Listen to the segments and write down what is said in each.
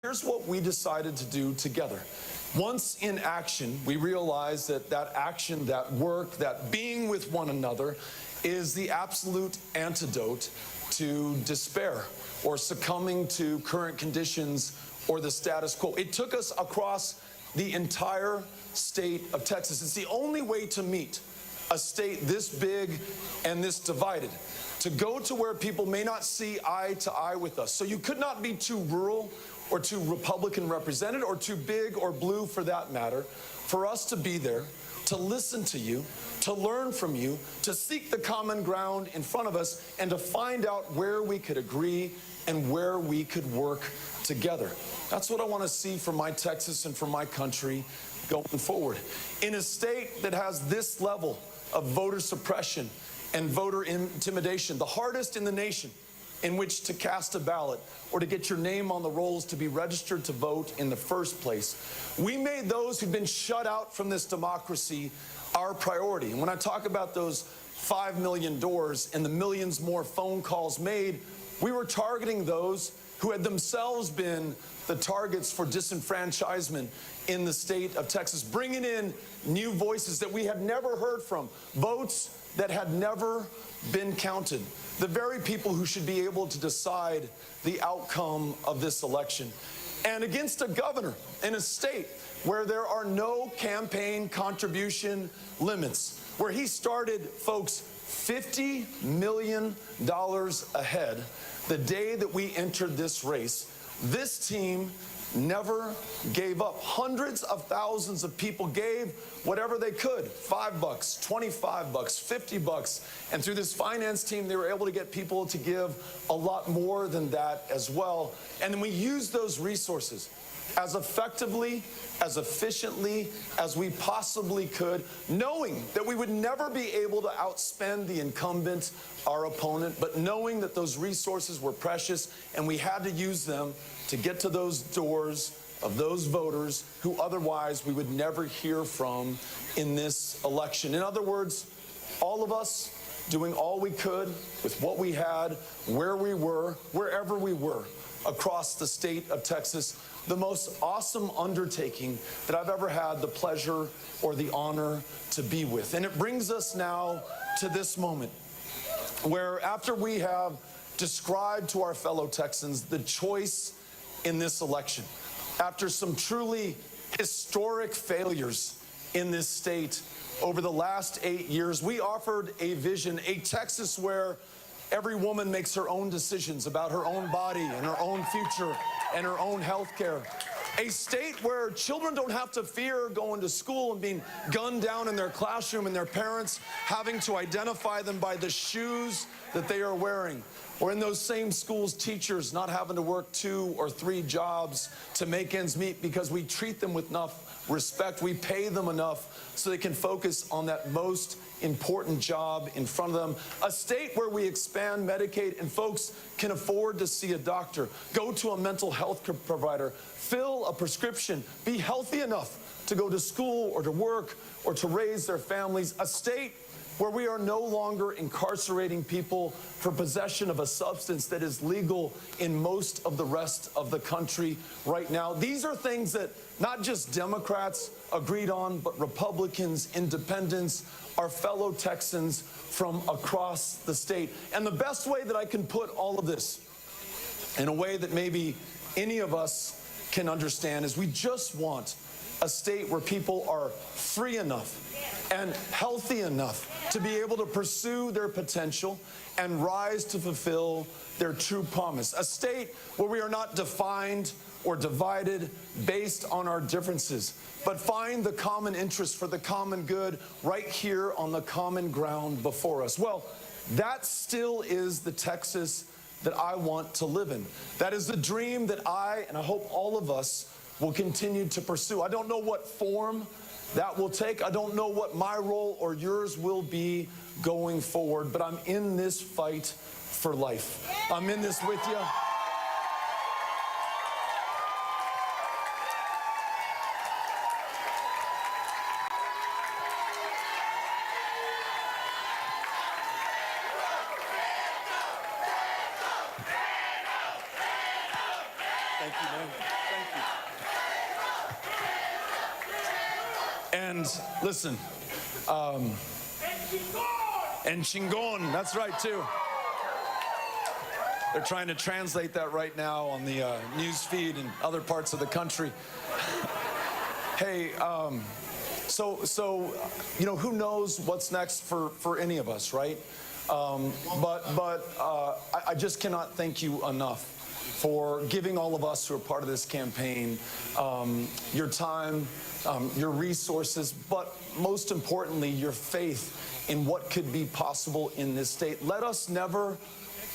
Here's what we decided to do together. Once in action, we realized that that action, that work, that being with one another is the absolute antidote to despair or succumbing to current conditions or the status quo. It took us across the entire state of Texas. It's the only way to meet a state this big and this divided, to go to where people may not see eye to eye with us. So you could not be too rural or too Republican represented or too big or blue for that matter, for us to be there, to listen to you, to learn from you, to seek the common ground in front of us, and to find out where we could agree and where we could work together. That's what I want to see for my Texas and for my country going forward. In a state that has this level of voter suppression and voter intimidation, the hardest in the nation in which to cast a ballot or to get your name on the rolls to be registered to vote in the first place, we made those who've been shut out from this democracy our priority. And when I talk about those 5 million doors and the millions more phone calls made, we were targeting those who had themselves been the targets for disenfranchisement in the state of Texas, bringing in new voices that we had never heard from, votes that had never been counted, the very people who should be able to decide the outcome of this election. And against a governor in a state where there are no campaign contribution limits, where he started, folks, $50 million ahead the day that we entered this race. This team never gave up. Hundreds of thousands of people gave whatever they could, $5, $25, $50. And through this finance team, they were able to get people to give a lot more than that as well. And then we used those resources as effectively, as efficiently as we possibly could, knowing that we would never be able to outspend the incumbent, our opponent, but knowing that those resources were precious and we had to use them to get to those doors of those voters who otherwise we would never hear from in this election. In other words, all of us doing all we could with what we had, where we were, wherever we were, across the state of Texas, the most awesome undertaking that I've ever had the pleasure or the honor to be with. And it brings us now to this moment where, after we have described to our fellow Texans the choice in this election, after some truly historic failures in this state over the last 8 years, we offered a vision, a Texas where every woman makes her own decisions about her own body and her own future and her own health care. A state where children don't have to fear going to school and being gunned down in their classroom and their parents having to identify them by the shoes that they are wearing. Or in those same schools, teachers not having to work 2 or 3 jobs to make ends meet because we treat them with enough respect. We pay them enough so they can focus on that most important job in front of them. A state where we expand Medicaid and folks can afford to see a doctor, go to a mental health provider, fill a prescription, be healthy enough to go to school or to work or to raise their families. A state where we are no longer incarcerating people for possession of a substance that is legal in most of the rest of the country right now. These are things that not just Democrats agreed on, but Republicans, independents, our fellow Texans from across the state. And the best way that I can put all of this in a way that maybe any of us can understand is we just want a state where people are free enough and healthy enough to be able to pursue their potential and rise to fulfill their true promise. A state where we are not defined or divided based on our differences, but find the common interest for the common good right here on the common ground before us. Well, that still is the Texas that I want to live in. That is the dream that I, and I hope all of us, will continue to pursue. I don't know what form that will take. I don't know what my role or yours will be going forward, but I'm in this fight for life. I'm in this with you. Thank you, man. And listen, and chingon, that's right too. They're trying to translate that right now on the news feed in other parts of the country. Hey, so you know, who knows what's next for any of us, right? I just cannot thank you enough for giving all of us who are part of this campaign your time, your resources, but most importantly, your faith in what could be possible in this state. Let us never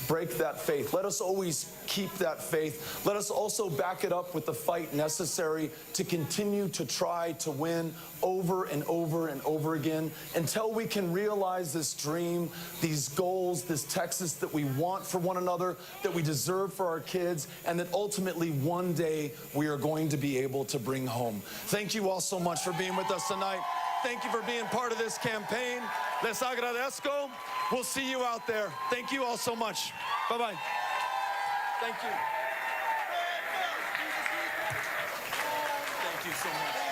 break that faith. Let us always keep that faith. Let us also back it up with the fight necessary to continue to try to win over and over and over again until we can realize this dream, these goals, this Texas that we want for one another, that we deserve for our kids, and that ultimately one day we are going to be able to bring home. Thank you all so much for being with us tonight. Thank you for being part of this campaign. Les agradezco. We'll see you out there. Thank you all so much. Bye-bye. Thank you. Thank you so much.